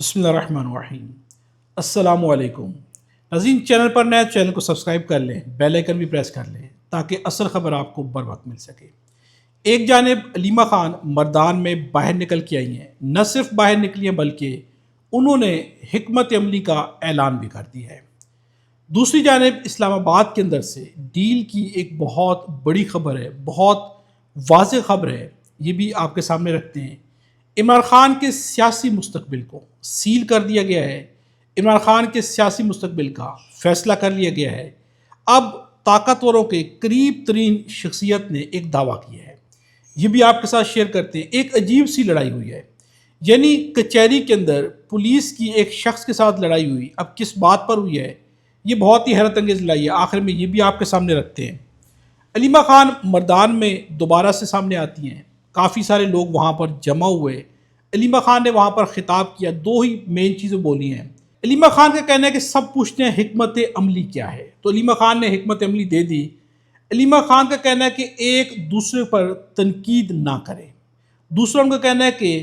بسم اللہ الرحمن الرحیم۔ السلام علیکم ناظرین، چینل پر نئے چینل کو سبسکرائب کر لیں، بیل آئیکن بھی پریس کر لیں تاکہ اصل خبر آپ کو بر وقت مل سکے۔ ایک جانب علیمہ خان مردان میں باہر نکل کے آئی ہیں، نہ صرف باہر نکلی ہیں بلکہ انہوں نے حکمت عملی کا اعلان بھی کر دیا ہے۔ دوسری جانب اسلام آباد کے اندر سے ڈیل کی ایک بہت بڑی خبر ہے، بہت واضح خبر ہے، یہ بھی آپ کے سامنے رکھتے ہیں۔ عمران خان کے سیاسی مستقبل کو سیل کر دیا گیا ہے، عمران خان کے سیاسی مستقبل کا فیصلہ کر لیا گیا ہے۔ اب طاقتوروں کے قریب ترین شخصیت نے ایک دعویٰ کیا ہے، یہ بھی آپ کے ساتھ شیئر کرتے ہیں۔ ایک عجیب سی لڑائی ہوئی ہے، یعنی کچہری کے اندر پولیس کی ایک شخص کے ساتھ لڑائی ہوئی۔ اب کس بات پر ہوئی ہے، یہ بہت ہی حیرت انگیز لڑائی ہے۔ آخر میں یہ بھی آپ کے سامنے رکھتے ہیں۔ علیمہ خان مردان میں دوبارہ سے سامنے آتی ہیں، کافی سارے لوگ وہاں پر جمع ہوئے۔ علیمہ خان نے وہاں پر خطاب کیا، دو ہی مین چیزیں بولی ہیں۔ علیمہ خان کا کہنا ہے کہ سب پوچھتے ہیں حکمت عملی کیا ہے، تو علیمہ خان نے حکمت عملی دے دی۔ علیمہ خان کا کہنا ہے کہ ایک دوسرے پر تنقید نہ کرے۔ دوسروں کا کہنا ہے کہ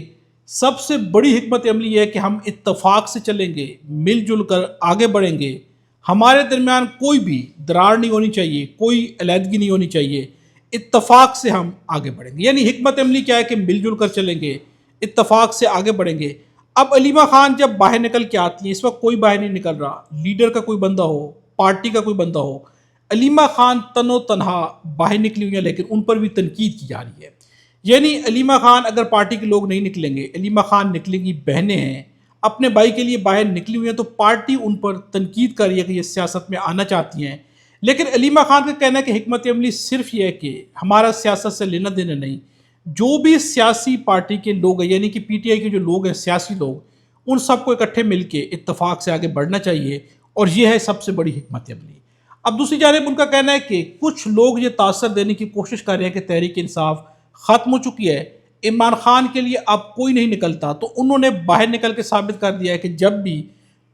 سب سے بڑی حکمت عملی یہ ہے کہ ہم اتفاق سے چلیں گے، مل جل کر آگے بڑھیں گے، ہمارے درمیان کوئی بھی دراڑ نہیں ہونی چاہیے، کوئی علیحدگی نہیں ہونی چاہیے، اتفاق سے ہم آگے بڑھیں گے۔ یعنی حکمت عملی کیا ہے کہ مل جل کر چلیں گے، اتفاق سے آگے بڑھیں گے۔ اب علیمہ خان جب باہر نکل کے آتی ہیں، اس وقت کوئی باہر نہیں نکل رہا، لیڈر کا کوئی بندہ ہو، پارٹی کا کوئی بندہ ہو، علیمہ خان تن و تنہا باہر نکلی ہوئی ہیں، لیکن ان پر بھی تنقید کی جا رہی ہے۔ یعنی علیمہ خان اگر پارٹی کے لوگ نہیں نکلیں گے، علیمہ خان نکلیں گی، بہنیں ہیں، اپنے بھائی کے لیے باہر نکلی ہوئی ہیں، تو پارٹی ان پر تنقید کر رہی ہے کہ یہ سیاست میں آنا چاہتی ہیں۔ لیکن علیمہ خان کا کہنا ہے کہ حکمت عملی صرف یہ ہے کہ ہمارا سیاست سے لینا دینا نہیں، جو بھی سیاسی پارٹی کے لوگ ہیں، یعنی کہ پی ٹی آئی کے جو لوگ ہیں، سیاسی لوگ، ان سب کو اکٹھے مل کے اتفاق سے آگے بڑھنا چاہیے، اور یہ ہے سب سے بڑی حکمت عملی۔ اب دوسری جانب ان کا کہنا ہے کہ کچھ لوگ یہ تاثر دینے کی کوشش کر رہے ہیں کہ تحریک انصاف ختم ہو چکی ہے، عمران خان کے لیے اب کوئی نہیں نکلتا، تو انہوں نے باہر نکل کے ثابت کر دیا ہے کہ جب بھی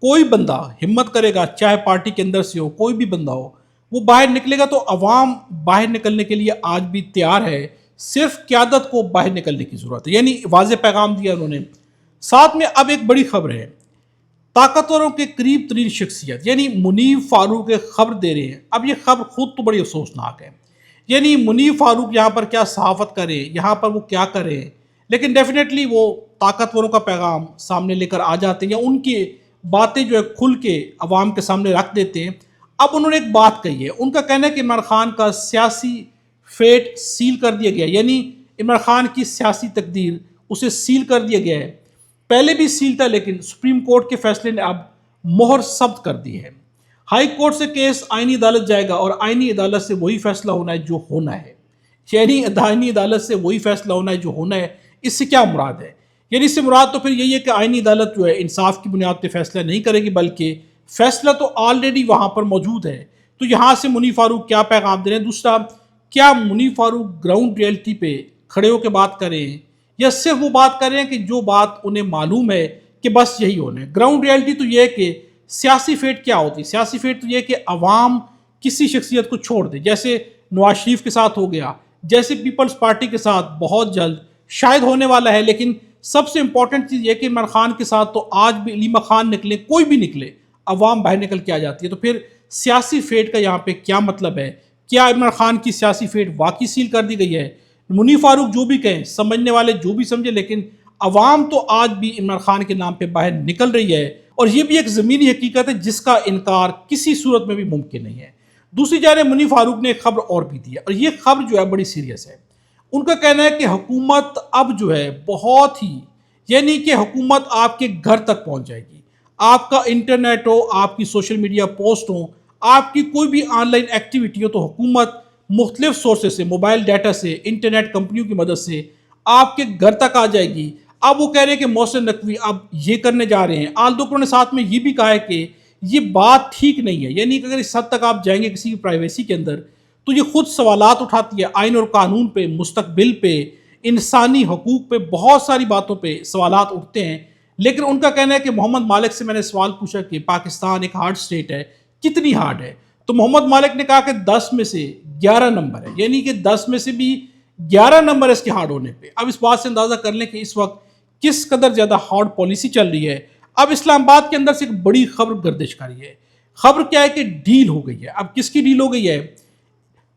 کوئی بندہ ہمت کرے گا، چاہے پارٹی کے اندر سے ہو، کوئی بھی بندہ ہو، وہ باہر نکلے گا، تو عوام باہر نکلنے کے لیے آج بھی تیار ہے، صرف قیادت کو باہر نکلنے کی ضرورت ہے۔ یعنی واضح پیغام دیا انہوں نے۔ ساتھ میں اب ایک بڑی خبر ہے، طاقتوروں کے قریب ترین شخصیت یعنی منیب فاروق ایک خبر دے رہے ہیں۔ اب یہ خبر خود تو بڑی افسوسناک ہے، یعنی منیب فاروق یہاں پر کیا صحافت کرے، یہاں پر وہ کیا کرے، لیکن ڈیفینیٹلی وہ طاقتوروں کا پیغام سامنے لے کر آ جاتے ہیں، یا ان کی باتیں جو ہے کھل کے عوام کے سامنے رکھ دیتے ہیں۔ اب انہوں نے ایک بات کہی ہے، ان کا کہنا ہے کہ عمران خان کا سیاسی فیٹ سیل کر دیا گیا، یعنی عمران خان کی سیاسی تقدیر اسے سیل کر دیا گیا ہے۔ پہلے بھی سیل تھا، لیکن سپریم کورٹ کے فیصلے نے اب مہر ثبت کر دی ہے۔ ہائی کورٹ سے کیس آئینی عدالت جائے گا، اور آئینی عدالت سے وہی فیصلہ ہونا ہے جو ہونا ہے۔ یعنی آئینی عدالت سے وہی فیصلہ ہونا ہے جو ہونا ہے۔ اس سے کیا مراد ہے؟ یعنی اس سے مراد تو پھر یہی ہے کہ آئینی عدالت جو ہے انصاف کی بنیاد پہ فیصلہ نہیں کرے گی، بلکہ فیصلہ تو آلریڈی وہاں پر موجود ہے۔ تو یہاں سے منیب فاروق کیا پیغام دے رہے ہیں؟ دوسرا، کیا منیب فاروق گراؤنڈ ریئلٹی پہ کھڑے ہو کے بات کریں، یا صرف وہ بات کریں کہ جو بات انہیں معلوم ہے کہ بس یہی ہونا ہے؟ گراؤنڈ ریئلٹی تو یہ ہے کہ سیاسی فیٹ کیا ہوتی ہے؟ سیاسی فیٹ تو یہ ہے کہ عوام کسی شخصیت کو چھوڑ دے، جیسے نواز شریف کے ساتھ ہو گیا، جیسے پیپلز پارٹی کے ساتھ بہت جلد شاید ہونے والا ہے۔ لیکن سب سے امپورٹنٹ چیز یہ کہ عمران خان کے ساتھ تو آج بھی علیمہ خان نکلے، کوئی بھی نکلے، عوام باہر نکل کے آ جاتی ہے۔ تو پھر سیاسی فیٹ کا یہاں پہ کیا مطلب ہے؟ کیا عمران خان کی سیاسی فیٹ واقعی سیل کر دی گئی ہے؟ منیب فاروق جو بھی کہیں، سمجھنے والے جو بھی سمجھے، لیکن عوام تو آج بھی عمران خان کے نام پہ باہر نکل رہی ہے، اور یہ بھی ایک زمینی حقیقت ہے جس کا انکار کسی صورت میں بھی ممکن نہیں ہے۔ دوسری جانب منیب فاروق نے ایک خبر اور بھی دی ہے، اور یہ خبر جو ہے بڑی سیریس ہے۔ ان کا کہنا ہے کہ حکومت اب جو ہے بہت ہی، یعنی کہ حکومت آپ کے گھر تک پہنچ جائے گی۔ آپ کا انٹرنیٹ ہو، آپ کی سوشل میڈیا پوسٹ ہوں، آپ کی کوئی بھی آن لائن ایکٹیویٹی ہو، تو حکومت مختلف سورسز سے، موبائل ڈیٹا سے، انٹرنیٹ کمپنیوں کی مدد سے آپ کے گھر تک آ جائے گی۔ اب وہ کہہ رہے ہیں کہ محسن نقوی اب یہ کرنے جا رہے ہیں۔ آلدوکرو نے ساتھ میں یہ بھی کہا ہے کہ یہ بات ٹھیک نہیں ہے، یعنی کہ اگر اس حد تک آپ جائیں گے کسی کی پرائیویسی کے اندر، تو یہ خود سوالات اٹھاتی ہے آئین اور قانون پہ، مستقبل پہ، انسانی حقوق پہ، بہت ساری باتوں پہ سوالات اٹھتے ہیں۔ لیکن ان کا کہنا ہے کہ محمد مالک سے میں نے سوال پوچھا کہ پاکستان ایک ہارڈ سٹیٹ ہے، کتنی ہارڈ ہے؟ تو محمد مالک نے کہا کہ 10 میں سے 11 نمبر ہے، یعنی کہ 10 میں سے بھی 11 نمبر اس کے ہارڈ ہونے پہ۔ اب اس بات سے اندازہ کر لیں کہ اس وقت کس قدر زیادہ ہارڈ پالیسی چل رہی ہے۔ اب اسلام آباد کے اندر سے ایک بڑی خبر گردش کری ہے. خبر کیا ہے کہ ڈیل ہو گئی ہے. اب کس کی ڈیل ہو گئی ہے؟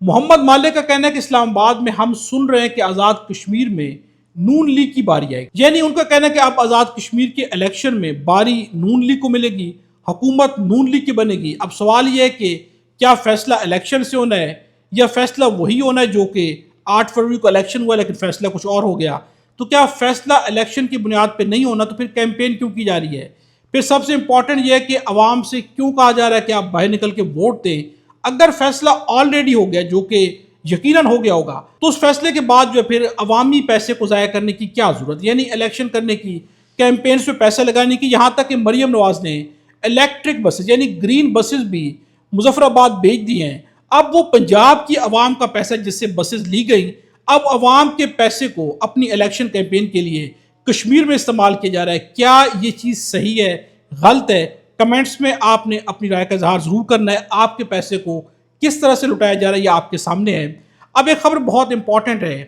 محمد مالک کا کہنا ہے کہ اسلام آباد میں ہم سن رہے ہیں کہ آزاد کشمیر میں نون لیگ کی باری آئے گی. یعنی ان کا کہنا ہے کہ اب آزاد کشمیر کے الیکشن میں باری نون لیگ کو ملے گی، حکومت نون لیگ کی بنے گی. اب سوال یہ ہے کہ کیا فیصلہ الیکشن سے ہونا ہے یا فیصلہ وہی ہونا ہے جو کہ 8 فروری کو الیکشن ہوا لیکن فیصلہ کچھ اور ہو گیا؟ تو کیا فیصلہ الیکشن کی بنیاد پہ نہیں ہونا تو پھر کیمپین کیوں کی جا رہی ہے؟ پھر سب سے امپورٹنٹ یہ ہے کہ عوام سے کیوں کہا جا رہا ہے کہ آپ باہر نکل کے ووٹ دیں؟ اگر فیصلہ آلریڈی ہو گیا جو کہ یقیناً ہو گیا ہوگا تو اس فیصلے کے بعد جو ہے پھر عوامی پیسے کو ضائع کرنے کی کیا ضرورت؟ یعنی الیکشن کرنے کی، کیمپینز پہ پیسہ لگانے کی. یہاں تک کہ مریم نواز نے الیکٹرک بسز یعنی گرین بسز بھی مظفر آباد بھیج دی ہیں. اب وہ پنجاب کی عوام کا پیسہ جس سے بسز لی گئی، اب عوام کے پیسے کو اپنی الیکشن کیمپین کے لیے کشمیر میں استعمال کیا جا رہا ہے. کیا یہ چیز صحیح ہے، غلط ہے؟ کمنٹس میں آپ نے اپنی رائے کا اظہار ضرور کرنا ہے. آپ کے پیسے کو کس طرح سے لٹایا جا رہا ہے یہ آپ کے سامنے ہے. اب ایک خبر بہت امپورٹنٹ ہے.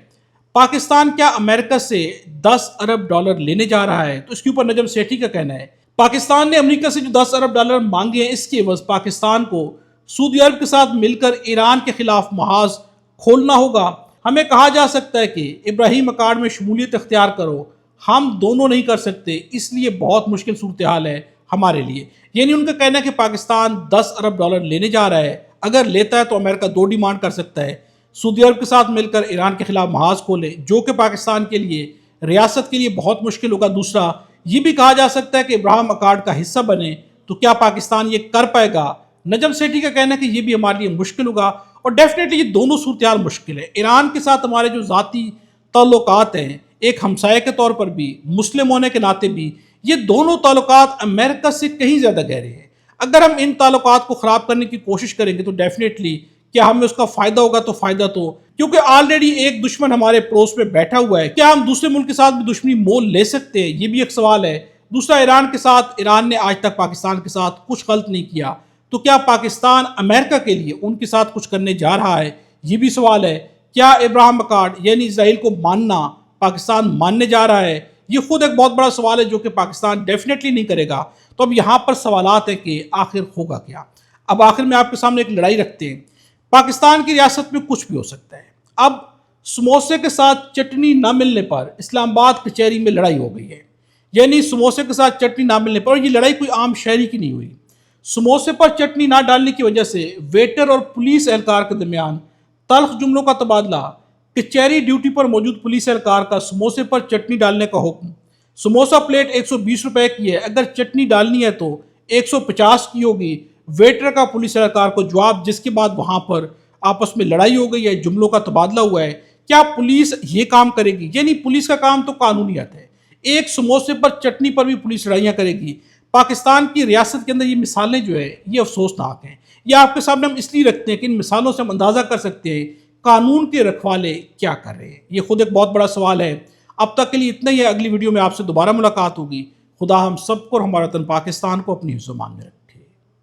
پاکستان کیا امریکہ سے 10 ارب ڈالر لینے جا رہا ہے؟ تو اس کے اوپر نجم سیٹھی کا کہنا ہے پاکستان نے امریکہ سے جو 10 ارب ڈالر مانگے ہیں اس کے عوض پاکستان کو سعودی عرب کے ساتھ مل کر ایران کے خلاف محاذ کھولنا ہوگا. ہمیں کہا جا سکتا ہے کہ ابراہیم اکارڈ میں شمولیت اختیار کرو، ہم دونوں نہیں کر سکتے، اس لیے بہت مشکل صورتحال ہے ہمارے لیے. یعنی ان کا کہنا ہے کہ پاکستان 10 ارب ڈالر لینے جا رہا ہے. اگر لیتا ہے تو امریکہ 2 ڈیمانڈ کر سکتا ہے: سعودی عرب کے ساتھ مل کر ایران کے خلاف محاذ کھولے جو کہ پاکستان کے لیے، ریاست کے لیے بہت مشکل ہوگا. دوسرا یہ بھی کہا جا سکتا ہے کہ ابراہیم اکارڈ کا حصہ بنے. تو کیا پاکستان یہ کر پائے گا؟ نجم سیٹھی کا کہنا ہے کہ یہ بھی ہمارے لیے مشکل ہوگا. اور ڈیفینیٹلی یہ دونوں صورتحال مشکل ہے. ایران کے ساتھ ہمارے جو ذاتی تعلقات ہیں، ایک ہمسائے کے طور پر بھی، مسلم ہونے کے ناطے بھی، یہ دونوں تعلقات امریکہ سے کہیں زیادہ گہرے ہیں. اگر ہم ان تعلقات کو خراب کرنے کی کوشش کریں گے تو ڈیفینیٹلی کیا ہمیں اس کا فائدہ ہوگا؟ تو فائدہ تو، کیونکہ آلریڈی ایک دشمن ہمارے پڑوس پہ بیٹھا ہوا ہے. کیا ہم دوسرے ملک کے ساتھ بھی دشمنی مول لے سکتے ہیں؟ یہ بھی ایک سوال ہے. دوسرا، ایران کے ساتھ، ایران نے آج تک پاکستان کے ساتھ کچھ غلط نہیں کیا، تو کیا پاکستان امریکہ کے لیے ان کے ساتھ کچھ کرنے جا رہا ہے؟ یہ بھی سوال ہے. کیا ابراہیم اکارڈ یعنی اسرائیل کو ماننا پاکستان ماننے جا رہا ہے؟ یہ خود ایک بہت بڑا سوال ہے جو کہ پاکستان ڈیفینیٹلی نہیں کرے گا. تو اب یہاں پر سوالات ہیں کہ آخر ہوگا کیا؟ اب آخر میں آپ کے سامنے ایک لڑائی رکھتے ہیں. پاکستان کی ریاست میں کچھ بھی ہو سکتا ہے. اب سموسے کے ساتھ چٹنی نہ ملنے پر اسلام آباد کچہری میں لڑائی ہو گئی ہے. یعنی سموسے کے ساتھ چٹنی نہ ملنے پر، اور یہ لڑائی کوئی عام شہری کی نہیں ہوئی، سموسے پر چٹنی نہ ڈالنے کی وجہ سے ویٹر اور پولیس اہلکار کے درمیان تلخ جملوں کا تبادلہ. کچہری ڈیوٹی پر موجود پولیس اہلکار کا سموسے پر چٹنی ڈالنے کا حکم. سموسہ پلیٹ 120 روپے کی ہے، اگر چٹنی ڈالنی ہے تو 150 کی ہوگی. ویٹر کا پولیس اہلکار کو جواب، جس کے بعد وہاں پر آپس میں لڑائی ہو گئی ہے، جملوں کا تبادلہ ہوا ہے. کیا پولیس یہ کام کرے گی؟ یعنی پولیس کا کام تو قانونیت ہے. ایک سموسے پر چٹنی پر بھی پولیس لڑائیاں کرے گی. پاکستان کی ریاست کے اندر یہ مثالیں جو ہے یہ افسوسناک ہیں. یہ آپ کے سامنے ہم اس لیے رکھتے ہیں کہ ان مثالوں سے ہم اندازہ کر سکتے ہیں قانون کے رکھوالے کیا کر رہے ہیں. یہ خود ایک بہت بڑا سوال ہے. اب تک کے لیے اتنا ہی ہے. اگلی ویڈیو میں آپ سے دوبارہ ملاقات ہوگی. خدا ہم سب کو اور ہمارا وطن پاکستان کو اپنی حفظ و امان میں رکھے.